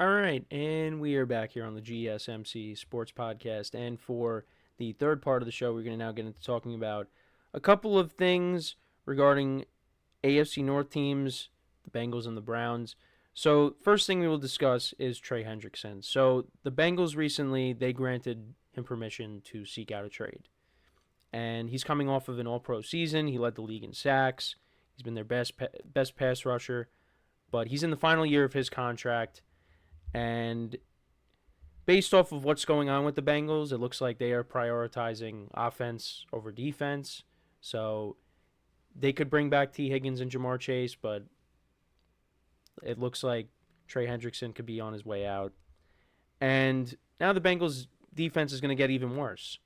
All right, and we are back here on the GSMC Sports Podcast. And for the third part of the show, we're going to now get into talking about a couple of things regarding AFC North teams, the Bengals and the Browns. So, first thing we will discuss is Trey Hendrickson. So, the Bengals recently, they granted him permission to seek out a trade. And he's coming off of an all-pro season. He led the league in sacks. He's been their best pass rusher. But he's in the final year of his contract. And based off of what's going on with the Bengals, it looks like they are prioritizing offense over defense. So they could bring back T. Higgins and Jamar Chase, but it looks like Trey Hendrickson could be on his way out. And now the Bengals' defense is going to get even worse.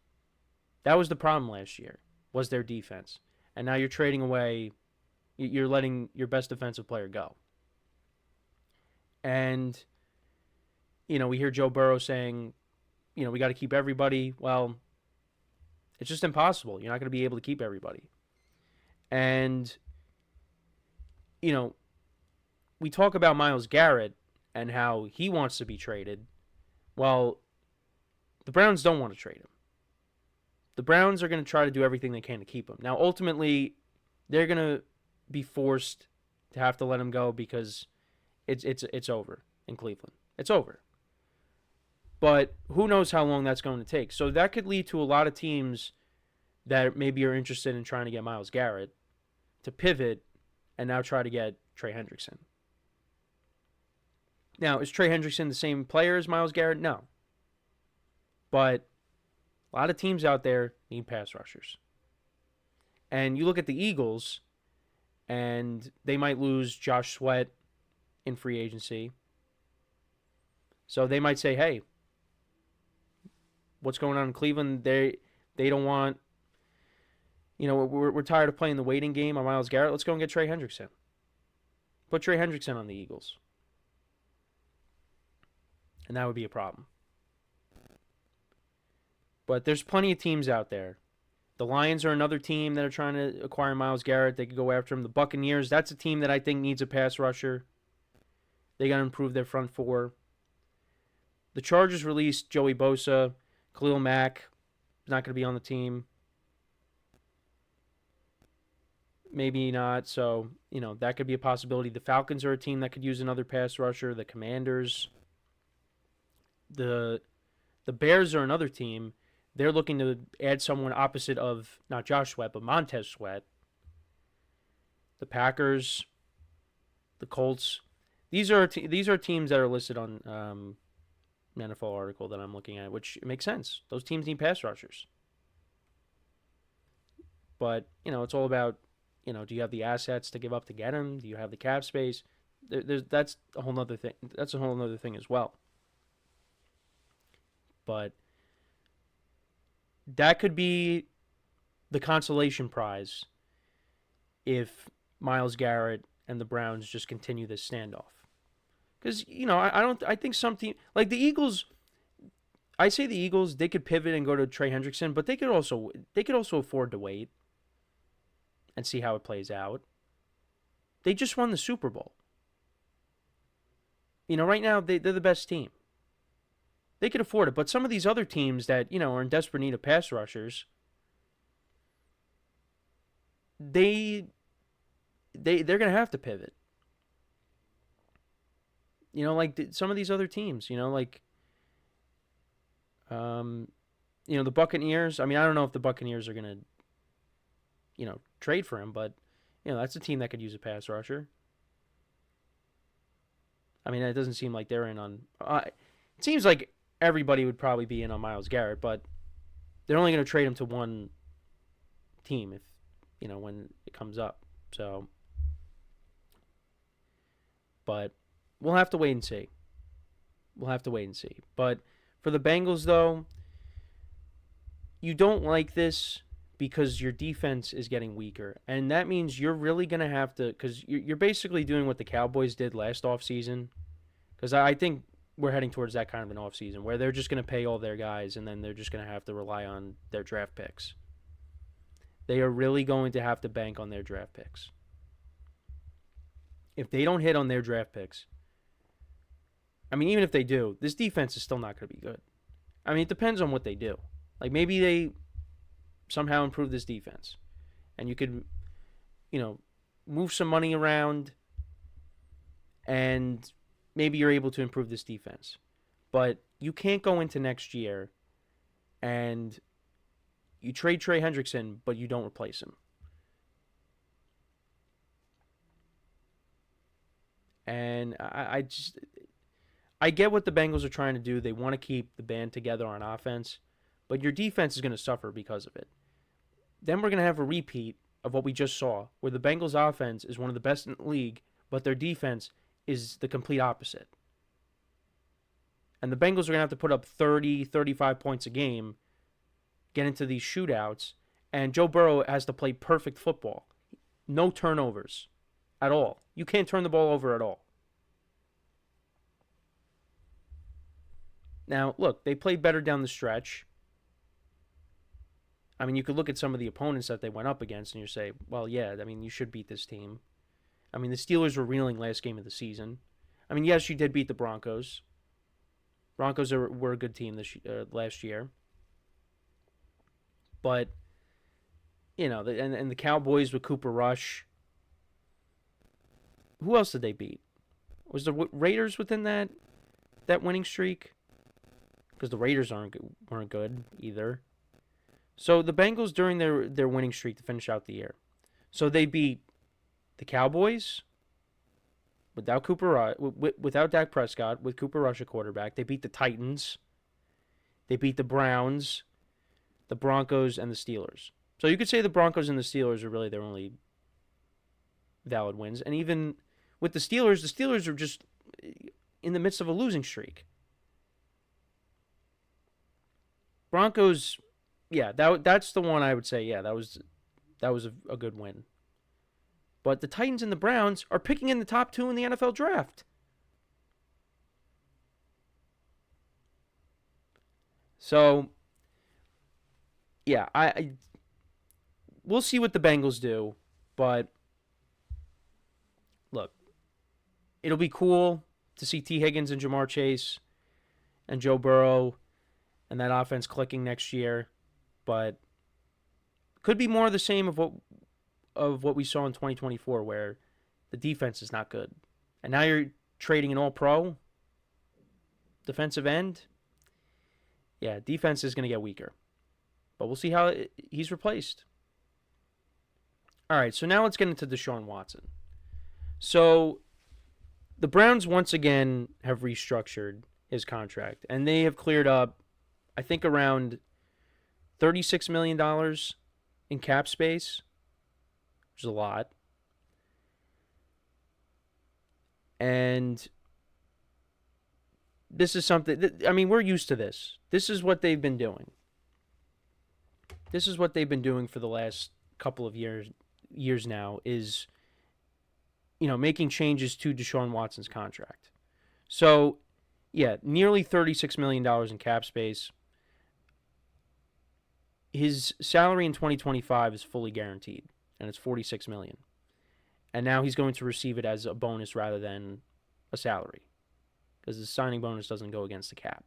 That was the problem last year, was their defense. And now you're trading away, you're letting your best defensive player go. And we hear Joe Burrow saying, we got to keep everybody. Well, it's just impossible. You're not going to be able to keep everybody. And, we talk about Myles Garrett and how he wants to be traded. Well, the Browns don't want to trade him. The Browns are going to try to do everything they can to keep him. Now, ultimately, they're going to be forced to have to let him go because it's over in Cleveland. It's over. But who knows how long that's going to take. So that could lead to a lot of teams that maybe are interested in trying to get Myles Garrett to pivot and now try to get Trey Hendrickson. Now, is Trey Hendrickson the same player as Myles Garrett? No. But a lot of teams out there need pass rushers. And you look at the Eagles, and they might lose Josh Sweat in free agency. So they might say, hey, what's going on in Cleveland? They don't want, we're tired of playing the waiting game on Myles Garrett. Let's go and get Trey Hendrickson. Put Trey Hendrickson on the Eagles. And that would be a problem. But there's plenty of teams out there. The Lions are another team that are trying to acquire Myles Garrett. They could go after him. The Buccaneers, that's a team that I think needs a pass rusher. They got to improve their front four. The Chargers released Joey Bosa. Khalil Mack is not going to be on the team. Maybe not. So, that could be a possibility. The Falcons are a team that could use another pass rusher. The Commanders. The Bears are another team. They're looking to add someone opposite of not Josh Sweat, but Montez Sweat. The Packers, the Colts. These are teams that are listed on an NFL article that I'm looking at, which makes sense. Those teams need pass rushers. But, it's all about, do you have the assets to give up to get them? Do you have the cap space? That's a whole other thing. That's a whole other thing as well. But that could be the consolation prize if Myles Garrett and the Browns just continue this standoff. Because, I think some team, like the Eagles, I say the Eagles, they could pivot and go to Trey Hendrickson, but they could also afford to wait and see how it plays out. They just won the Super Bowl. Right now, they're the best team. They could afford it, but some of these other teams that, are in desperate need of pass rushers, they're going to have to pivot. Like some of these other teams, the Buccaneers. I mean, I don't know if the Buccaneers are going to, trade for him, but, that's a team that could use a pass rusher. I mean, it doesn't seem like they're in on... it seems like everybody would probably be in on Myles Garrett, but they're only going to trade him to one team if, when it comes up. So, but we'll have to wait and see. But for the Bengals, though, you don't like this because your defense is getting weaker. And that means you're really going to have to, because you're basically doing what the Cowboys did last offseason. Because I think we're heading towards that kind of an offseason where they're just going to pay all their guys and then they're just going to have to rely on their draft picks. They are really going to have to bank on their draft picks. If they don't hit on their draft picks, I mean, even if they do, this defense is still not going to be good. I mean, it depends on what they do. Like, maybe they somehow improve this defense. And you could, move some money around and maybe you're able to improve this defense. But you can't go into next year and you trade Trey Hendrickson, but you don't replace him. And I get what the Bengals are trying to do. They want to keep the band together on offense, but your defense is going to suffer because of it. Then we're going to have a repeat of what we just saw, where the Bengals offense is one of the best in the league, but their defense is the complete opposite. And the Bengals are going to have to put up 30, 35 points a game, get into these shootouts, and Joe Burrow has to play perfect football. No turnovers at all. You can't turn the ball over at all. Now, look, they played better down the stretch. I mean, you could look at some of the opponents that they went up against and you say, well, yeah, I mean, you should beat this team. I mean, the Steelers were reeling last game of the season. I mean, yes, you did beat the Broncos. Broncos were a good team last year. But, and the Cowboys with Cooper Rush. Who else did they beat? Was the Raiders within that winning streak? Because the Raiders weren't good either. So the Bengals during their winning streak to finish out the year. So they beat the Cowboys without without Dak Prescott, with Cooper Rush at quarterback. They beat the Titans. They beat the Browns, the Broncos, and the Steelers. So you could say the Broncos and the Steelers are really their only valid wins. And even with the Steelers are just in the midst of a losing streak. Broncos, yeah, that's the one I would say, yeah, that was a good win. But the Titans and the Browns are picking in the top 2 in the NFL draft. So, yeah, we'll see what the Bengals do, but look, it'll be cool to see T. Higgins and Jamar Chase and Joe Burrow and that offense clicking next year, but could be more of the same of what we saw in 2024, where the defense is not good. And now you're trading an all-pro defensive end. Yeah, defense is going to get weaker. But we'll see how he's replaced. All right, so now let's get into Deshaun Watson. So the Browns once again have restructured his contract, and they have cleared up, I think, around $36 million in cap space, which is a lot. And this is something, I mean, we're used to this. This is what they've been doing. This is what they've been doing for the last couple of years now, is, making changes to Deshaun Watson's contract. So, yeah, nearly $36 million in cap space. His salary in 2025 is fully guaranteed, and it's $46 million. And now he's going to receive it as a bonus rather than a salary, because the signing bonus doesn't go against the cap.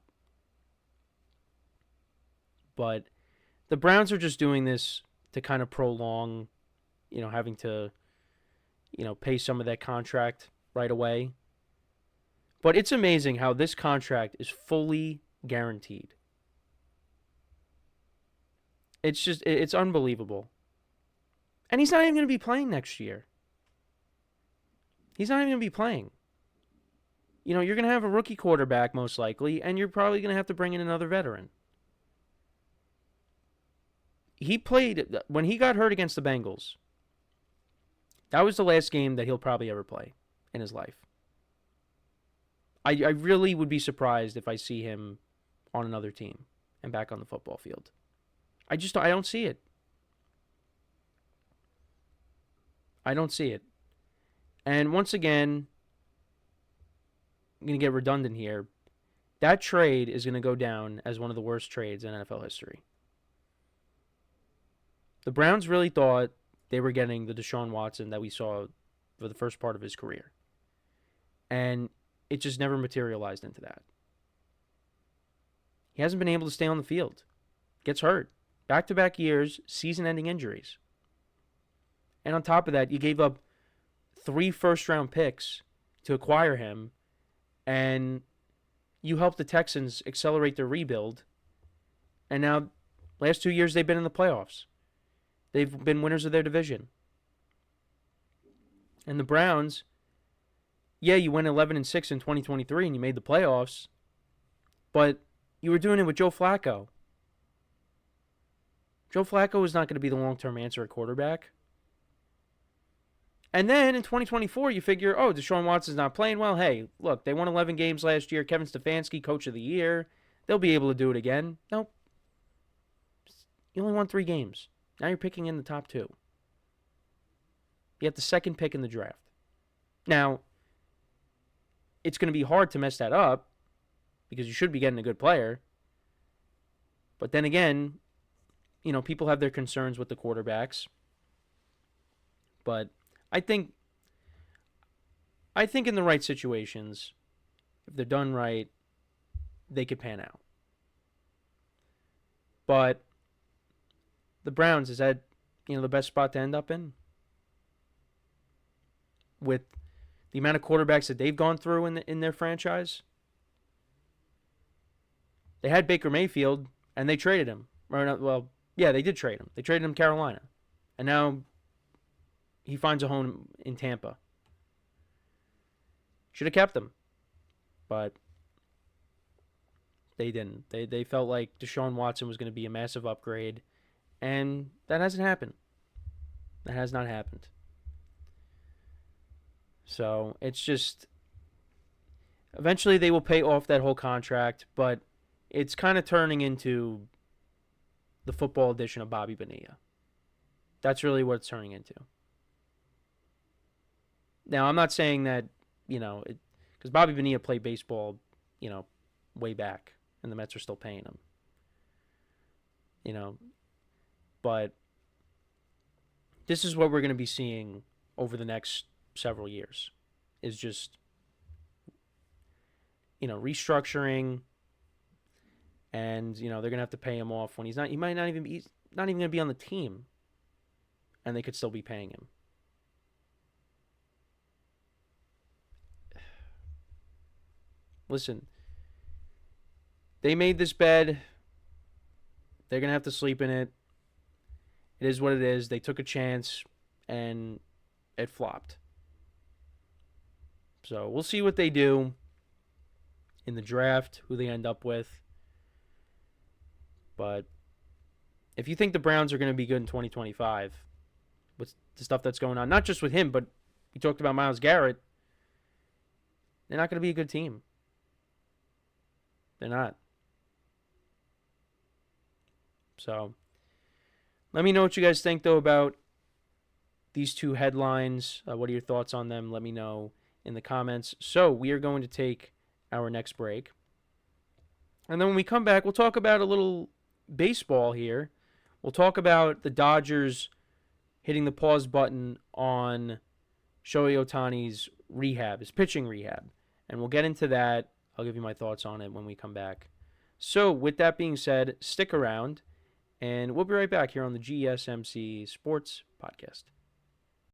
But the Browns are just doing this to kind of prolong, having to, pay some of that contract right away. But it's amazing how this contract is fully guaranteed. It's unbelievable. And he's not even going to be playing next year. He's not even going to be playing. You're going to have a rookie quarterback most likely, and you're probably going to have to bring in another veteran. He played, when he got hurt against the Bengals, that was the last game that he'll probably ever play in his life. I really would be surprised if I see him on another team and back on the football field. I don't see it. I don't see it. And once again, I'm going to get redundant here. That trade is going to go down as one of the worst trades in NFL history. The Browns really thought they were getting the Deshaun Watson that we saw for the first part of his career. And it just never materialized into that. He hasn't been able to stay on the field. Gets hurt. Back-to-back years, season-ending injuries. And on top of that, you gave up 3 first-round picks to acquire him, and you helped the Texans accelerate their rebuild. And now, last 2 years, they've been in the playoffs. They've been winners of their division. And the Browns, yeah, you went 11-6 in 2023 and you made the playoffs, but you were doing it with Joe Flacco. Joe Flacco is not going to be the long-term answer at quarterback. And then in 2024, you figure, oh, Deshaun Watson's not playing well. Hey, look, they won 11 games last year. Kevin Stefanski, coach of the year. They'll be able to do it again. Nope. You only won 3 games. Now you're picking in the top 2. You have the second pick in the draft. Now, it's going to be hard to mess that up because you should be getting a good player. But then again, you know, people have their concerns with the quarterbacks. But I think in the right situations, if they're done right, they could pan out. But the Browns, is that, you know, the best spot to end up in? With the amount of quarterbacks that they've gone through in their franchise? They had Baker Mayfield, and they traded him. Or not, well, yeah, they did trade him. They traded him to Carolina. And now he finds a home in Tampa. Should have kept him. But they didn't. They felt like Deshaun Watson was going to be a massive upgrade. And that hasn't happened. That has not happened. So it's just, eventually they will pay off that whole contract, but it's kind of turning into the football edition of Bobby Bonilla. That's really what it's turning into. Now, I'm not saying that, you know, because Bobby Bonilla played baseball, you know, way back, and the Mets are still paying him. You know, but this is what we're going to be seeing over the next several years, is just, you know, restructuring, and, you know, they're going to have to pay him off when he might not even be, not even going to be on the team, and they could still be paying him. Listen, they made this bed. They're going to have to sleep in it. It is what it is. They took a chance, and it flopped. So we'll see what they do in the draft, who they end up with. But if you think the Browns are going to be good in 2025, with the stuff that's going on, not just with him, but we talked about Myles Garrett, they're not going to be a good team. They're not. So let me know what you guys think, though, about these 2 headlines. What are your thoughts on them? Let me know in the comments. So we are going to take our next break. And then when we come back, we'll talk about a little baseball here. We'll talk about the Dodgers hitting the pause button on Shohei Ohtani's rehab, his pitching rehab. And we'll get into that. I'll give you my thoughts on it when we come back. So with that being said, stick around, and we'll be right back here on the GSMC Sports Podcast.